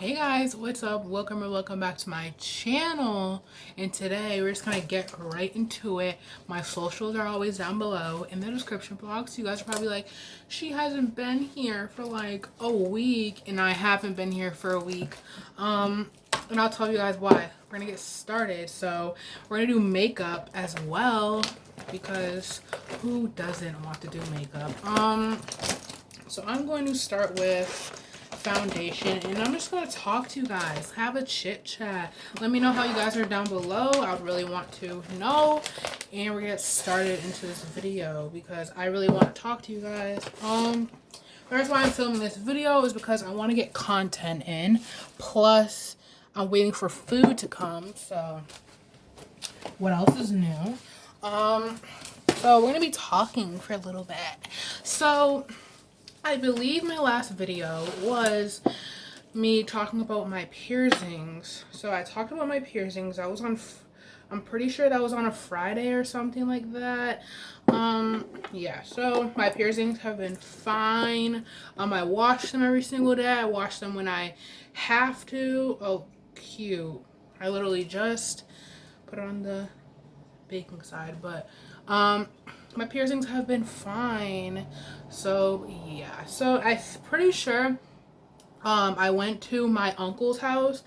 Hey guys, what's up? Welcome or welcome back to my channel. And today we're just gonna get right into it. My socials are always down below in the description box. You guys are probably like, she hasn't been here for like a week, and I haven't been here for a week. And I'll tell you guys why. We're gonna get started. So we're gonna do makeup as well because who doesn't want to do makeup? So I'm going to start with foundation, and I'm just going to talk to you guys, have a chit chat. Let me know how you guys are down below. I would really want to know, and we're gonna get started into this video because I really want to talk to you guys. The reason why I'm filming this video is because I want to get content in, plus I'm waiting for food to come. So what else is new? So we're gonna be talking for a little bit. So I believe my last video was me talking about my piercings. So I talked about my piercings. I'm pretty sure that was on a Friday or something like that. Yeah, so my piercings have been fine. I wash them every single day. I wash them when I have to. Oh, cute. I literally just put it on the baking side, but my piercings have been fine. So yeah, so I'm pretty sure I went to my uncle's house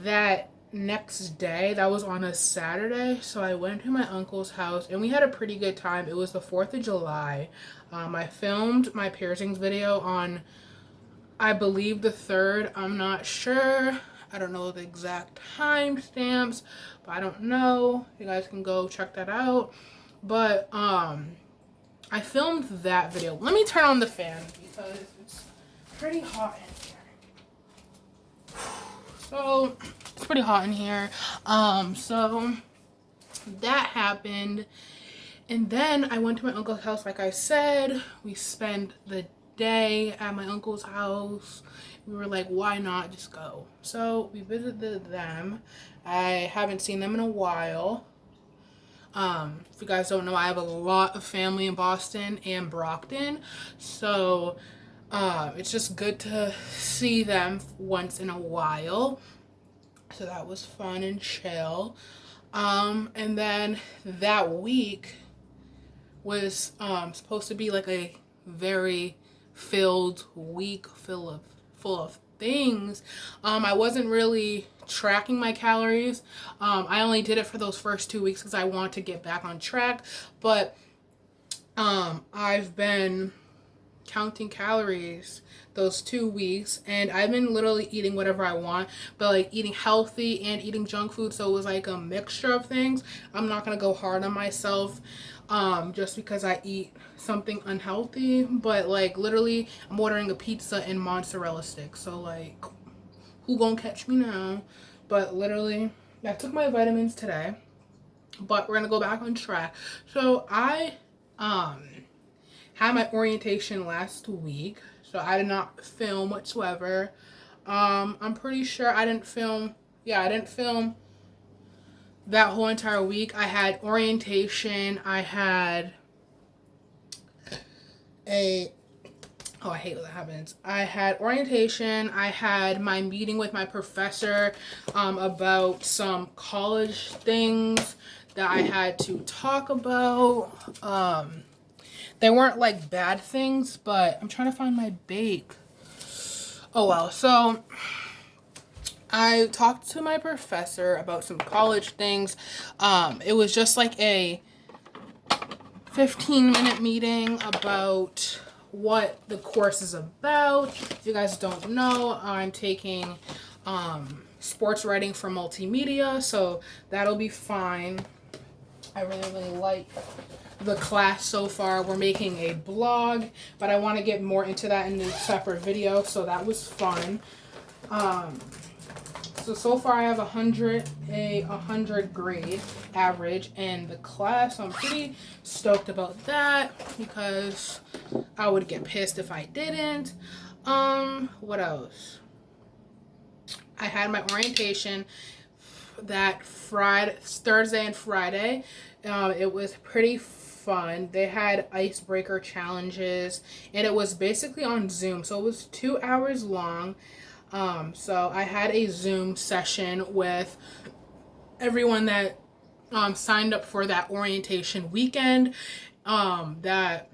that next day. That was on a Saturday. So I went to my uncle's house and we had a pretty good time. It was the 4th of July. I filmed my piercings video on, I believe, the 3rd. I'm not sure. I don't know the exact time stamps, but I don't know. You guys can go check that out. But I filmed that video. Let me turn on the fan because it's pretty hot in here. So it's pretty hot in here. So that happened, and then I went to my uncle's house. Like I said, we spent the day at my uncle's house. We were like, why not just go? So we visited them. I haven't seen them in a while. If you guys don't know, I have a lot of family in Boston and Brockton, so it's just good to see them once in a while. So that was fun and chill. And then that week was supposed to be like a very filled week, full of things. I wasn't really tracking my calories. I only did it for those first 2 weeks because I want to get back on track, but I've been counting calories those 2 weeks, and I've been literally eating whatever I want, but like eating healthy and eating junk food, so it was like a mixture of things. I'm not gonna go hard on myself just because I eat something unhealthy, but like literally I'm ordering a pizza and mozzarella sticks, so like who gonna catch me now? But literally I took my vitamins today, but we're gonna go back on track. So I had my orientation last week, so I did not film whatsoever. I'm pretty sure I didn't film that whole entire week. I had orientation, I had I hate when that happens. I had orientation, I had my meeting with my professor about some college things that I had to talk about. They weren't like bad things, but I'm trying to find my bake. Oh well, so I talked to my professor about some college things. It was just like a 15-minute meeting about what the course is about. If you guys don't know, I'm taking sports writing for multimedia, so that'll be fine. I really like the class so far. We're making a blog, but I want to get more into that in a separate video, so that was fun. So far I have 100 grade average in the class, so I'm pretty stoked about that because I would get pissed if I didn't. What else? I had my orientation that Thursday and Friday. It was pretty fun. They had icebreaker challenges, and it was basically on Zoom, so it was 2 hours long. So I had a Zoom session with everyone that signed up for that orientation weekend. That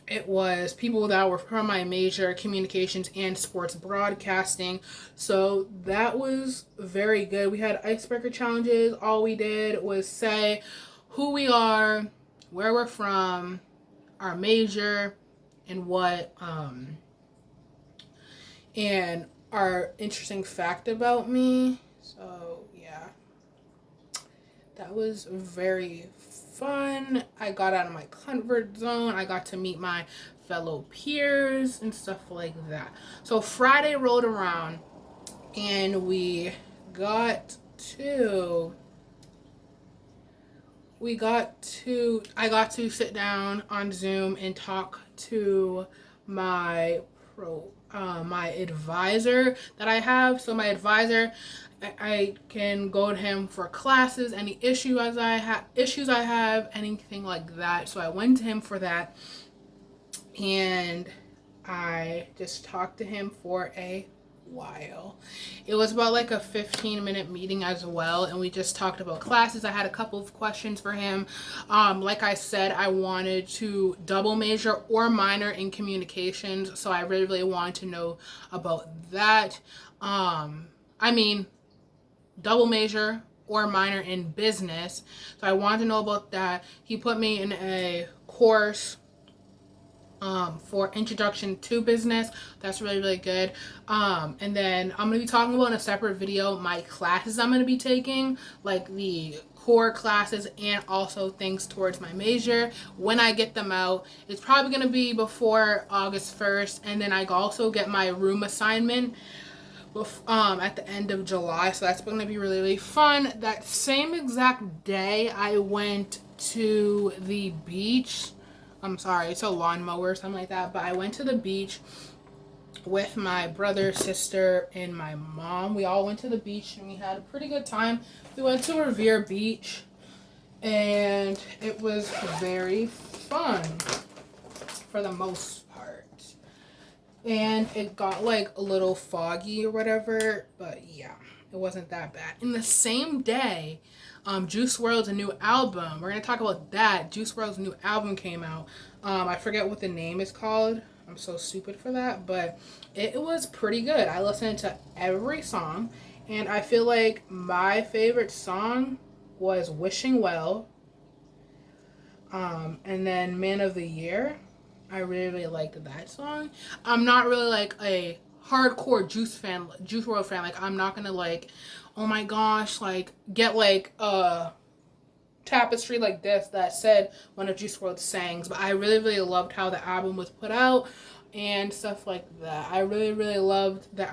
it was people that were from my major, communications and sports broadcasting. So that was very good. We had icebreaker challenges. All we did was say who we are, where we're from, our major, and what and our interesting fact about me. So yeah, that was very fun. I got out of my comfort zone. I got to meet my fellow peers and stuff like that. So Friday rolled around and I got to sit down on Zoom and talk to my my advisor that I have. So my advisor, I can go to him for classes, any issues I have, anything like that. So I went to him for that, and I just talked to him for a while. It was about like a 15-minute meeting as well, and we just talked about classes. I had a couple of questions for him. Like I said, I wanted to double major or minor in communications, so I really wanted to know about that. I mean, double major or minor in business, so I wanted to know about that. He put me in a course for introduction to business. That's really good. And then I'm going to be talking about in a separate video my classes I'm going to be taking, like the core classes and also things towards my major when I get them out. It's probably going to be before August 1st, and then I also get my room assignment at the end of July, so that's going to be really fun. That same exact day I went to the beach. I'm sorry, it's a lawnmower or something like that, but I went to the beach with my brother, sister, and my mom. We all went to the beach and we had a pretty good time. We went to Revere Beach and it was very fun for the most part. And it got like a little foggy or whatever, but yeah, it wasn't that bad. In the same day, Juice WRLD's new album, we're going to talk about that. Juice WRLD's new album came out. I forget what the name is called. I'm so stupid for that, but it was pretty good. I listened to every song, and I feel like my favorite song was Wishing Well, and then Man of the Year. I really liked that song. I'm not really like a hardcore Juice WRLD fan. Like, I'm not gonna like, oh my gosh, like get like a tapestry like this that said one of Juice WRLD's songs. But I really loved how the album was put out and stuff like that. I really loved the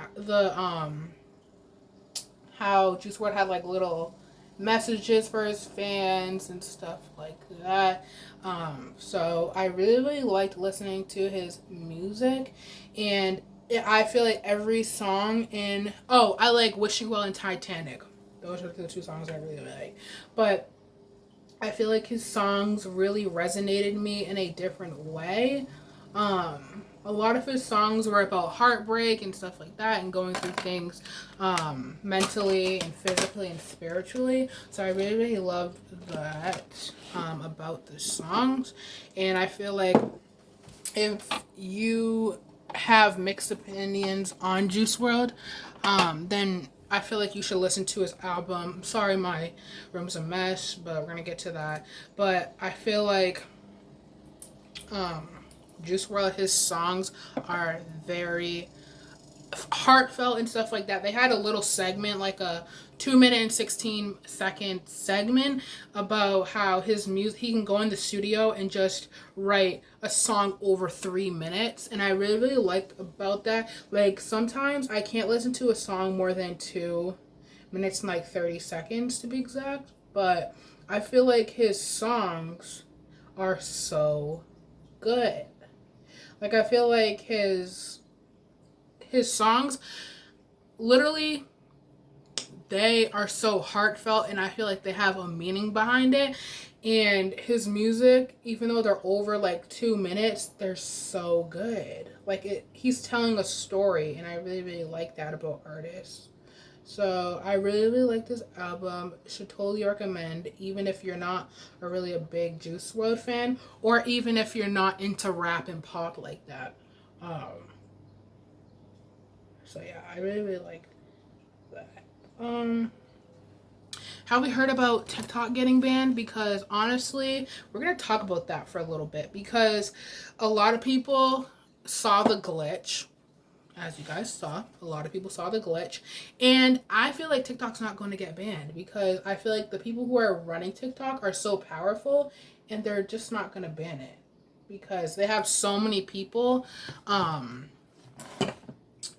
how Juice WRLD had like little messages for his fans and stuff like that. So I really liked listening to his music, and I feel like every song I like Wishing Well and Titanic. Those are the two songs I really like. But I feel like his songs really resonated me in a different way. A lot of his songs were about heartbreak and stuff like that, and going through things mentally and physically and spiritually. So I really loved that about the songs. And I feel like if you have mixed opinions on Juice WRLD, then I feel like you should listen to his album. Sorry, my room's a mess, but we're gonna get to that. But I feel like Juice WRLD, his songs are very heartfelt and stuff like that. They had a little segment, like a 2-minute and 16-second segment about how his music, he can go in the studio and just write a song over 3 minutes, and I really liked about that. Like, sometimes I can't listen to a song more than 2 minutes and like 30 seconds to be exact, but I feel like his songs are so good. Like, I feel like his songs, literally, they are so heartfelt, and I feel like they have a meaning behind it. And his music, even though they're over like 2 minutes, they're so good. Like he's telling a story, and I really, really like that about artists. So I really, really like this album. Should totally recommend, even if you're not a big Juice WRLD fan, or even if you're not into rap and pop like that. So yeah, I really, really like that. Have we heard about TikTok getting banned? Because honestly, we're gonna talk about that for a little bit, because a lot of people saw the glitch. As you guys saw, a lot of people saw the glitch, and I feel like TikTok's not going to get banned, because I feel like the people who are running TikTok are so powerful, and they're just not going to ban it because they have so many people.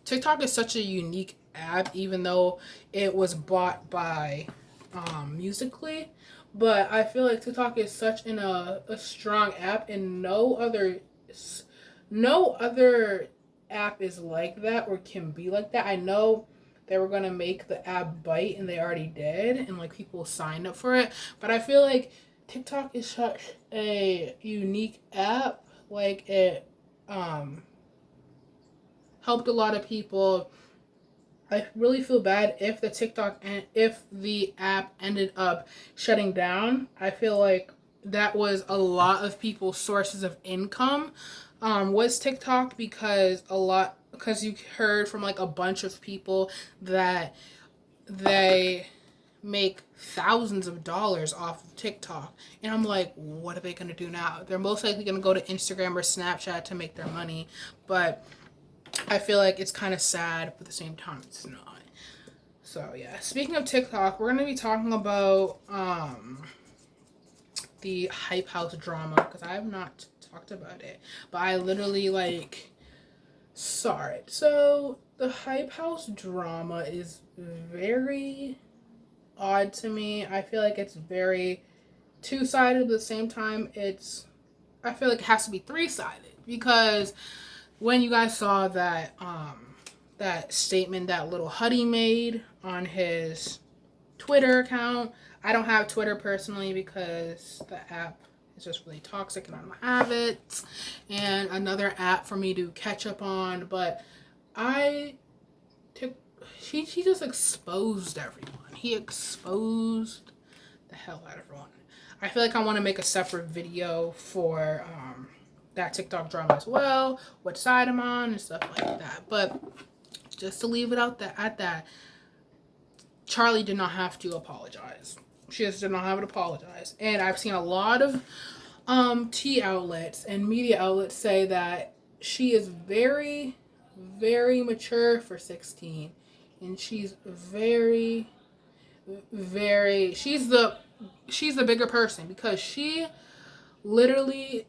TikTok is such a unique app, even though it was bought by Musically, but I feel like TikTok is such a strong app, and no other app is like that or can be like that. I know they were gonna make the app bite, and they already did, and like people signed up for it. But I feel like TikTok is such a unique app. Like it helped a lot of people. I really feel bad if if the app ended up shutting down. I feel like that was a lot of people's sources of income, was TikTok, because you heard from like a bunch of people that they make thousands of dollars off of TikTok. And I'm like, what are they going to do now? They're most likely going to go to Instagram or Snapchat to make their money. But I feel like it's kind of sad, but at the same time, it's not. So yeah, speaking of TikTok, we're gonna be talking about the Hype House drama, because I have not talked about it, but I literally saw it. So the Hype House drama is very odd to me. I feel like it's very two-sided, but at the same time, I feel like it has to be three-sided, because when you guys saw that that statement that Little Huddy made on his Twitter account, I don't have Twitter personally because the app is just really toxic and I don't have it, and another app for me to catch up on. But he just exposed everyone. He exposed the hell out of everyone. I feel like I want to make a separate video for that TikTok drama as well, what side I'm on and stuff like that. But just to leave it out there at that, Charlie did not have to apologize. She just did not have to apologize. And I've seen a lot of tea outlets and media outlets say that she is very, very mature for 16. And she's very, very, she's the bigger person, because she literally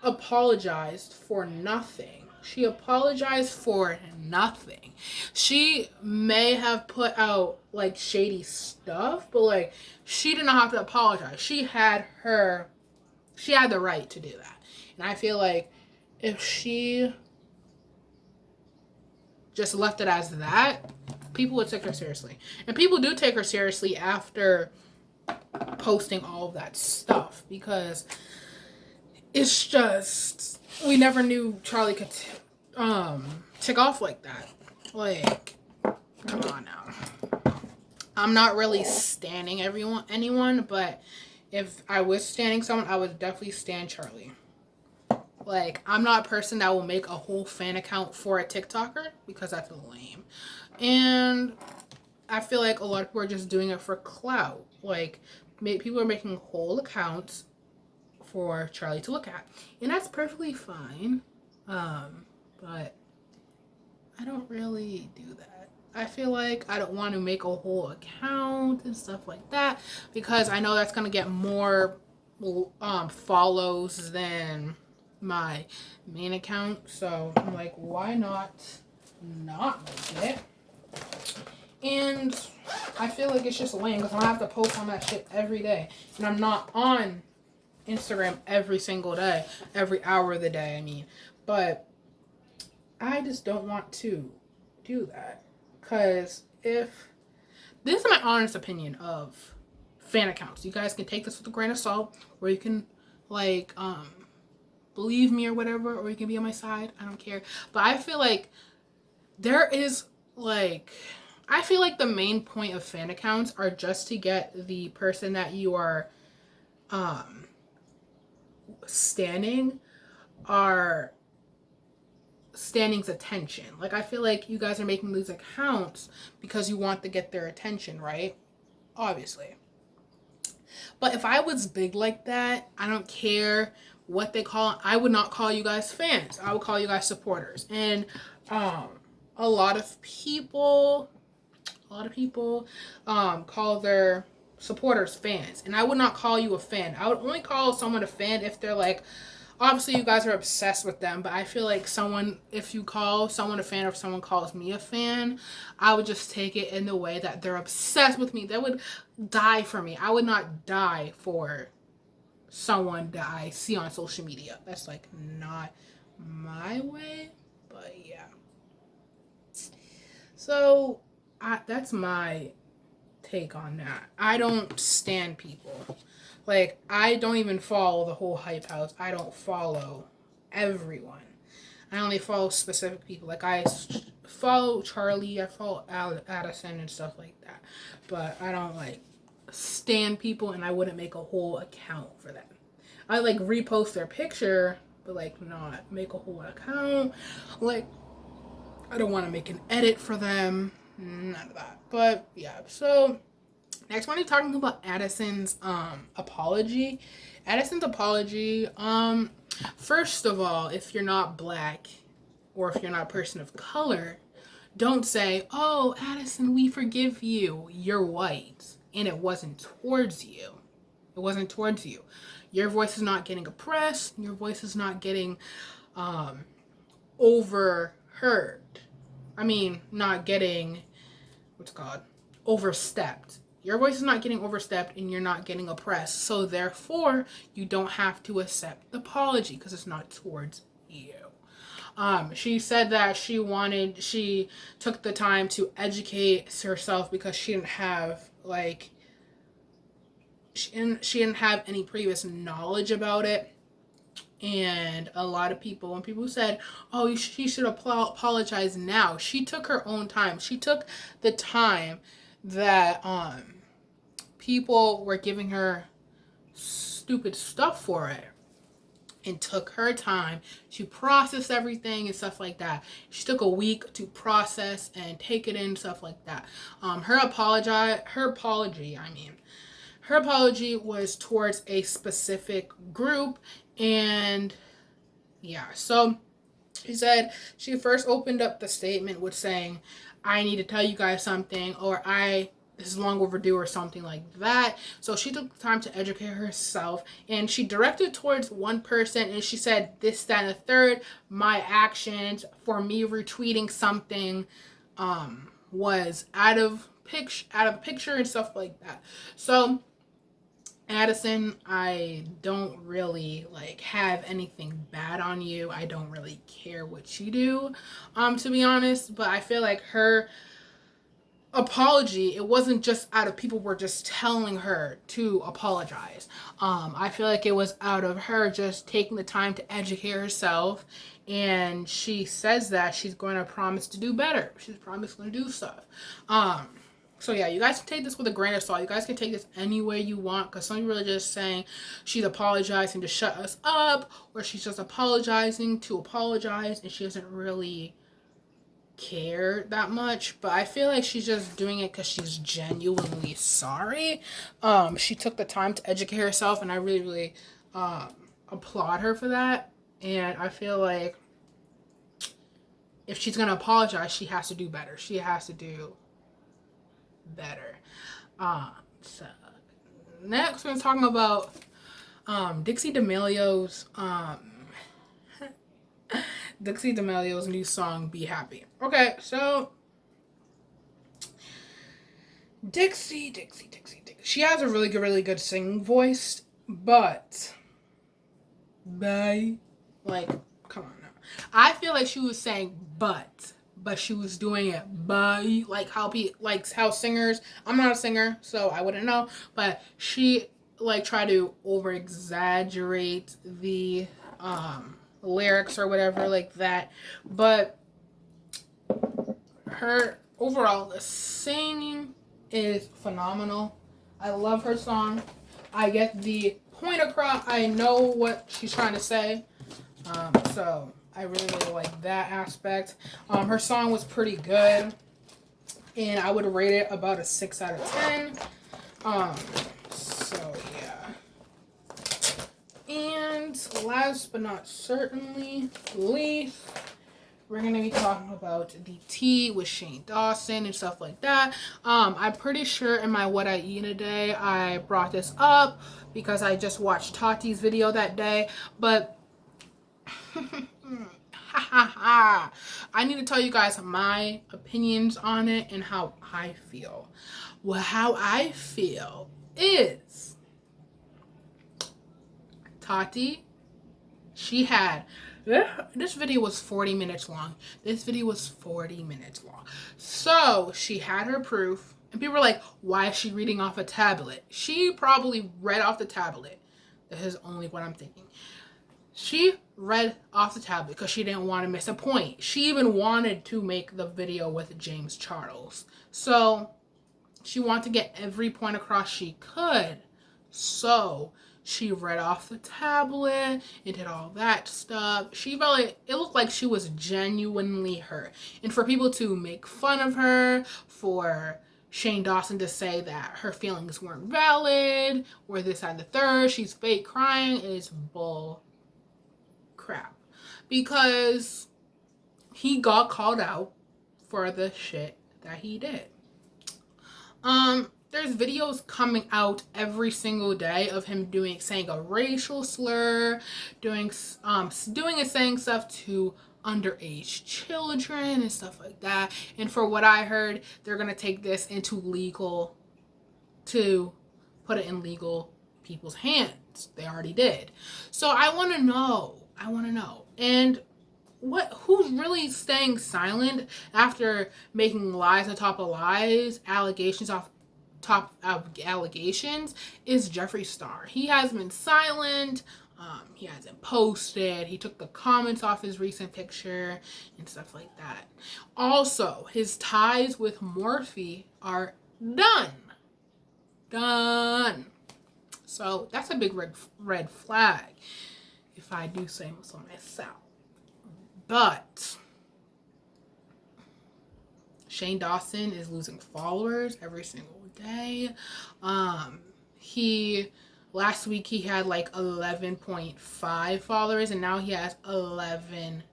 apologized for nothing. She apologized for nothing. She may have put out shady stuff, but she did not have to apologize. She had the right to do that. And I feel like if she just left it as that, people would take her seriously. And people do take her seriously after posting all of that stuff, because it's just, we never knew Charlie could tick off like that. Come on now. I'm not really standing anyone, but if I was standing someone, I would definitely stand Charlie. I'm not a person that will make a whole fan account for a TikToker, because I feel lame. And I feel like a lot of people are just doing it for clout. People are making whole accounts for Charlie to look at, and that's perfectly fine, but I don't really do that. I feel like I don't want to make a whole account and stuff like that, because I know that's gonna get more follows than my main account. So I'm like, why not make it? And I feel like it's just lame, because I have to post on that shit every day, and I'm not on Instagram every single day, every hour of the day, I mean. But I just don't want to do that, because this is my honest opinion of fan accounts. You guys can take this with a grain of salt, or you can like believe me or whatever, or you can be on my side. I don't care. But I feel like there is like, I feel like the main point of fan accounts are just to get the person that you are standing's attention. Like, I feel like you guys are making these accounts because you want to get their attention, right? Obviously. But if I was big like that, I don't care what they call, I would not call you guys fans. I would call you guys supporters. And a lot of people call their supporters fans. And I would not call you a fan. I would only call someone a fan if they're like, obviously you guys are obsessed with them, but I feel like if you call someone a fan, or if someone calls me a fan, I would just take it in the way that they're obsessed with me. They would die for me. I would not die for someone that I see on social media. That's like not my way, but yeah. So that's my take on that. I don't stand people. Like, I don't even follow the whole Hype House. I don't follow everyone. I only follow specific people. Like, I follow Charlie, I follow Addison and stuff like that. But I don't, like, stand people, and I wouldn't make a whole account for them. I, like, repost their picture, but, like, not make a whole account. Like, I don't want to make an edit for them. None of that. But, yeah, so next one, I'm talking about Addison's apology. Addison's apology. First of all, if you're not black, or if you're not a person of color, don't say, "Oh, Addison, we forgive you. You're white." And it wasn't towards you. It wasn't towards you. Your voice is not getting oppressed. Your voice is not getting overheard. I mean, not getting, overstepped. Your voice is not getting overstepped, and you're not getting oppressed. So therefore, you don't have to accept the apology because it's not towards you. She said that she took the time to educate herself because she didn't have she didn't have any previous knowledge about it. And a lot of people, when people said, "Oh, she should apologize now," she took her own time. She took the time that people were giving her stupid stuff for it, and took her time to process everything and stuff like that. She took a week to process and take it in, stuff like that. Her apology was towards a specific group. And yeah, so she said she first opened up the statement with saying, "I need to tell you guys something," or "this is long overdue," or something like that. So she took the time to educate herself, and she directed towards one person, and she said, "This, that, and the third, my actions for me retweeting something was out of picture and stuff like that." So Addison, I don't really have anything bad on you. I don't really care what you do, to be honest. But I feel like her apology, it wasn't just out of people were just telling her to apologize. I feel like it was out of her just taking the time to educate herself. And she says that she's going to promise to do better. She's promised to do stuff. So yeah, you guys can take this with a grain of salt. You guys can take this any way you want, because some people are just saying she's apologizing to shut us up, or she's just apologizing to apologize, and she doesn't really care that much. But I feel like she's just doing it because she's genuinely sorry. She took the time to educate herself, and I really, really applaud her for that. And I feel like if she's going to apologize, she has to do better. She has to do better. So next we're talking about Dixie D'Amelio's new song, "Be Happy." Okay, so Dixie. She has a really good singing voice, but come on now. I feel like she was saying but but she was doing it like how singers, I'm not a singer, so I wouldn't know, but she like tried to over exaggerate the lyrics or whatever like that. But her overall, the singing is phenomenal. I love her song. I get the point across. I know what she's trying to say. So I really, really like that aspect. Her song was pretty good, and I would rate it about a 6 out of 10. So yeah. And last but not certainly least, we're going to be talking about the tea with Shane Dawson and stuff like that. I'm pretty sure in my What I Eat in a Day, I brought this up because I just watched Tati's video that day. But I need to tell you guys my opinions on it and how I feel. Well, how I feel is Tati, she had... This video was 40 minutes long. This video was 40 minutes long. So she had her proof. And people were like, why is she reading off a tablet? She probably read off the tablet. This is only what I'm thinking. She read off the tablet because she didn't want to miss a point. She even wanted to make the video with James Charles. So she wanted to get every point across she could. So she read off the tablet and did all that stuff. She felt like it looked like she was genuinely hurt. And for people to make fun of her, for Shane Dawson to say that her feelings weren't valid, or this and the third, she's fake crying, is bull crap. Because he got called out for the shit that he did. There's videos coming out every single day of him saying a racial slur, doing and saying stuff to underage children and stuff like that. And for what I heard, they're gonna take this into legal, to put it in legal people's hands. They already did. So I want to know. And who's really staying silent after making lies on top of lies, allegations off top of allegations, is Jeffree Star. He has been silent. He hasn't posted. He took the comments off his recent picture and stuff like that. Also, his ties with Morphe are done. So that's a big red flag, if I do say so myself. But Shane Dawson is losing followers every single day. Last week he had like 11.5 followers, and now he has 11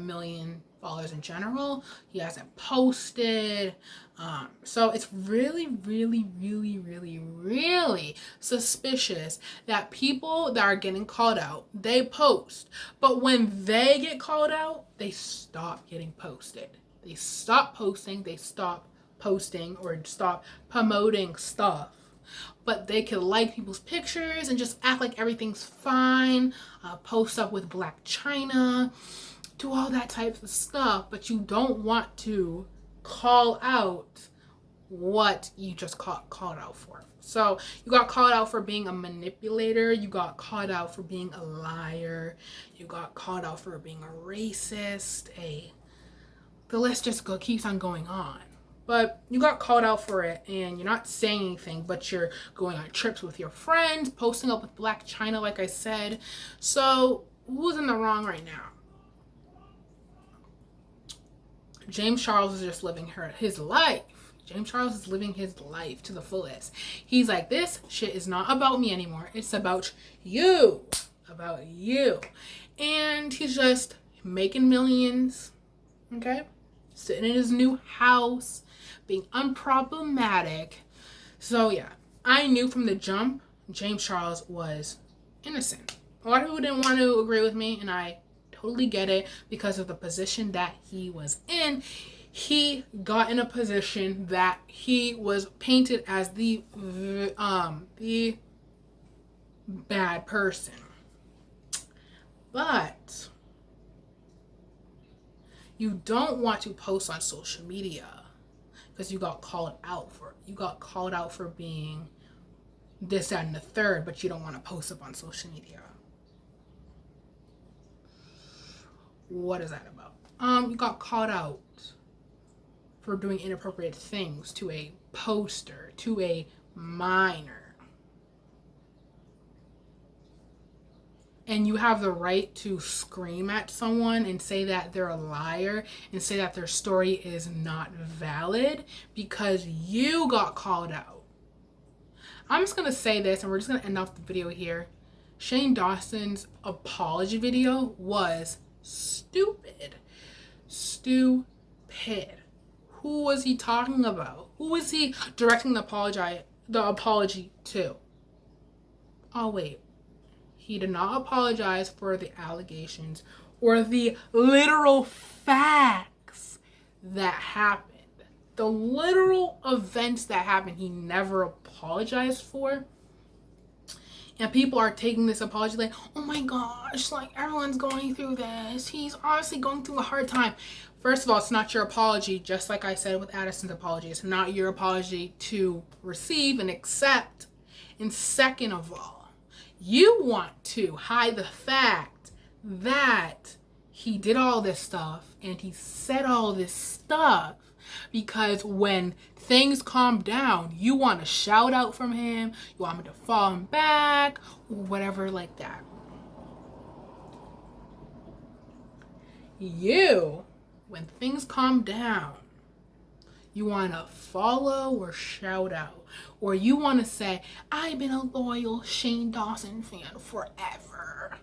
million followers in general. He hasn't posted. So it's really, really, really, really, really suspicious that people that are getting called out, they post. But when they get called out, they stop getting posted. They stop posting, they stop posting, or stop promoting stuff. But they can like people's pictures and just act like everything's fine, post up with Black China, do all that type of stuff, but you don't want to call out what you just called out for. So you got called out for being a manipulator, you got called out for being a liar, you got called out for being a racist, the list just keeps on going on. But you got called out for it, and you're not saying anything, but you're going on trips with your friends, posting up with Black China, like I said. So who's in the wrong right now? James Charles is just living his life. James Charles is living his life to the fullest. He's like, this shit is not about me anymore. It's about you. About you. And he's just making millions. Okay? Sitting in his new house, being unproblematic. So yeah, I knew from the jump James Charles was innocent. A lot of people didn't want to agree with me, and I totally get it because of the position that he was in. He got in a position that he was painted as the bad person. But You don't want to post on social media because you got called out for it. You got called out for being this, that, and the third, but you don't want to post up on social media. What is that about? You got called out for doing inappropriate things to a poster, to a minor. And you have the right to scream at someone and say that they're a liar and say that their story is not valid because you got called out. I'm just going to say this and we're just going to end off the video here. Shane Dawson's apology video was stupid. Stupid. Who was he talking about? Who was he directing the apology to? Oh, wait. He did not apologize for the allegations or the literal facts that happened. The literal events that happened, he never apologized for. And people are taking this apology like, oh my gosh, like everyone's going through this. He's obviously going through a hard time. First of all, it's not your apology. Just like I said with Addison's apology, it's not your apology to receive and accept. And second of all, you want to hide the fact that he did all this stuff and he said all this stuff because when things calm down, you want to shout out from him, you want him to fall him back, or whatever like that. You, when things calm down, you want to follow or shout out. Or you want to say, I've been a loyal Shane Dawson fan forever.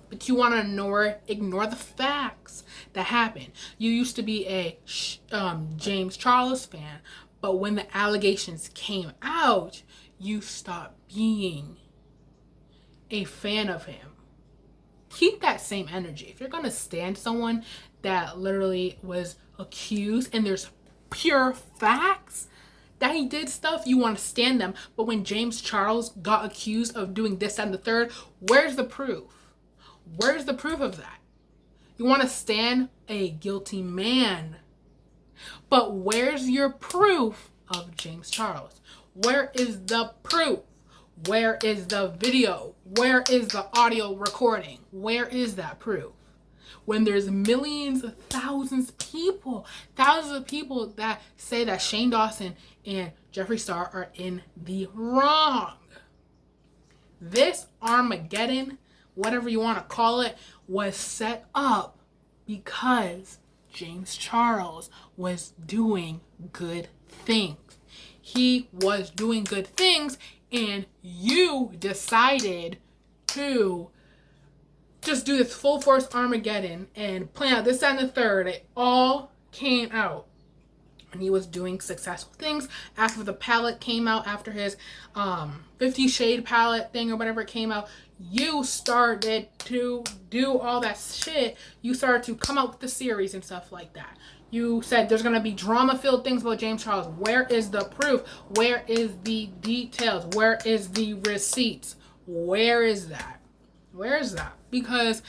But you want to ignore the facts that happened. You used to be a James Charles fan, but when the allegations came out, you stopped being a fan of him. Keep that same energy. If you're going to stand someone that literally was accused and there's pure facts that he did stuff, you want to stand them. But when James Charles got accused of doing this, that, and the third, where's the proof? Where's the proof of that? You want to stand a guilty man. But where's your proof of James Charles? Where is the proof? Where is the video? Where is the audio recording? Where is that proof? When there's millions of thousands of people that say that Shane Dawson and Jeffree Star are in the wrong. This Armageddon, whatever you want to call it, was set up because James Charles was doing good things. He was doing good things and you decided to just do this full force Armageddon and plan out this, that, and the third. It all came out. And he was doing successful things. After the palette came out, after his 50 Shade palette thing or whatever it came out, you started to do all that shit. You started to come out with the series and stuff like that. You said there's going to be drama-filled things about James Charles. Where is the proof? Where is the details? Where is the receipts? Where is that? Where is that? Because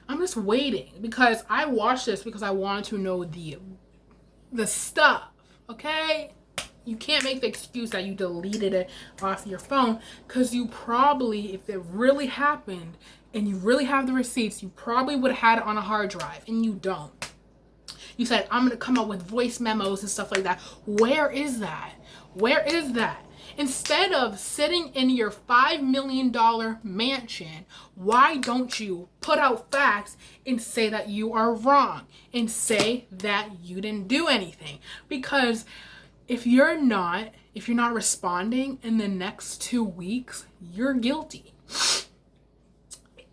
I'm just waiting. Because I watched this because I wanted to know the stuff, okay? You can't make the excuse that you deleted it off your phone because you probably, if it really happened and you really have the receipts, you probably would have had it on a hard drive and you don't. You said, I'm going to come up with voice memos and stuff like that. Where is that? Where is that? Instead of sitting in your $5 million mansion, why don't you put out facts and say that you are wrong and say that you didn't do anything? Because if you're not responding in the next 2 weeks, you're guilty.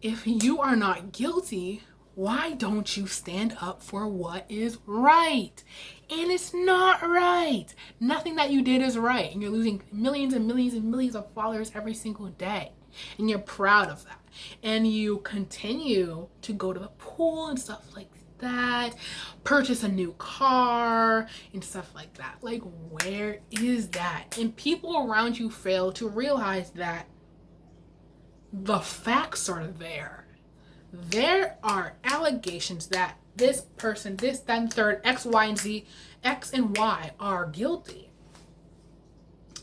If you are not guilty, why don't you stand up for what is right? And it's not right. Nothing that you did is right. And you're losing millions and millions and millions of followers every single day. And you're proud of that. And you continue to go to the pool and stuff like that. Purchase a new car and stuff like that. Like, where is that? And people around you fail to realize that the facts are there. There are allegations that this person, this, that, and third, X, Y, and Z, X and Y are guilty.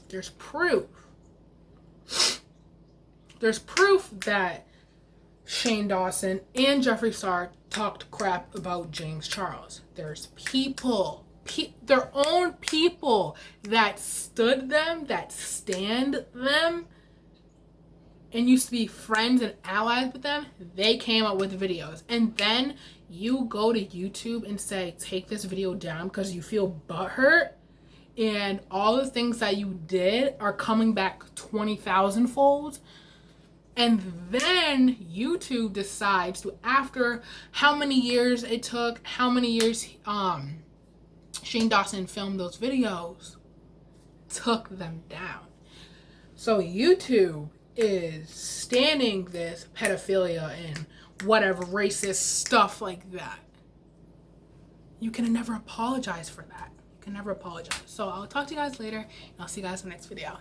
There's proof. There's proof that Shane Dawson and Jeffree Star talked crap about James Charles. There's people, their own people that stood them, that stand them, and used to be friends and allies with them. They came up with videos. And then you go to YouTube and say, take this video down because you feel butthurt. And all the things that you did are coming back 20,000 folds. And then YouTube decides to, after how many years it took, how many years Shane Dawson filmed those videos, took them down. So YouTube is standing this pedophilia and whatever racist stuff like that. You can never apologize for that. You can never apologize. So I'll talk to you guys later, and I'll see you guys in the next video.